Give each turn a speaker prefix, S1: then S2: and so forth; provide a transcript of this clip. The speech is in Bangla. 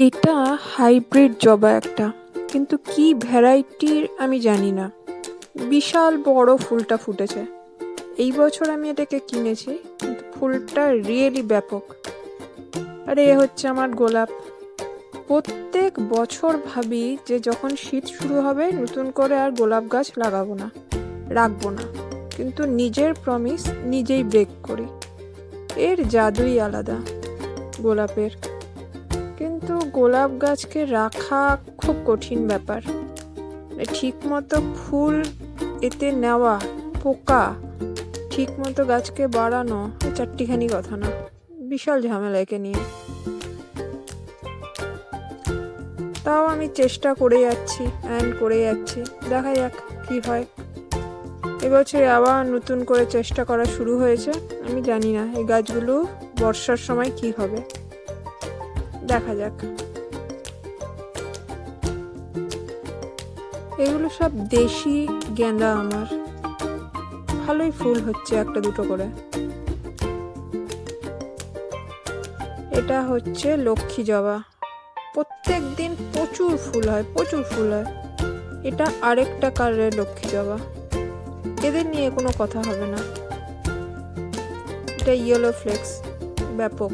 S1: এটা হাইব্রিড জবা একটা, কিন্তু কি ভ্যারাইটির আমি জানি না। বিশাল বড় ফুলটা ফুটেছে। এই বছর আমি এটাকে কিনেছি, কিন্তু ফুলটা রিয়েলি ব্যাপক। আর এ হচ্ছে আমার গোলাপ। প্রত্যেক বছর ভাবি যে যখন শীত শুরু হবে নতুন করে আর গোলাপ গাছ লাগাবো না, রাখবো না, কিন্তু নিজের প্রমিস নিজেই ব্রেক করি। এর জাদুই আলাদা গোলাপের। কিন্তু গোলাপ গাছকে রাখা খুব কঠিন ব্যাপার। ঠিক মতো ফুল এতে নেওয়া, পোকা ঠিক মতো গাছকে বাড়ানো চারটিখানি কথা না, বিশাল ঝামেলা একে নিয়ে। তাও আমি চেষ্টা করে যাচ্ছি, দেখা যাক কি হয়। এবছরে আবার নতুন করে চেষ্টা করা শুরু হয়েছে। আমি জানি না এই গাছগুলো বর্ষার সময় কি হবে, দেখা যাক। এগুলো সব দেশি গেঁদা আমার, ভালোই ফুল হচ্ছে একটা দুটো করে। এটা হচ্ছে লক্ষ্মী জবা, প্রত্যেক দিন প্রচুর ফুল হয়। এটা আরেকটা কালারের লক্ষ্মী জবা, এদের নিয়ে কোনো কথা হবে না। এটা ইয়েলো ফ্লেক্স, ব্যাপক।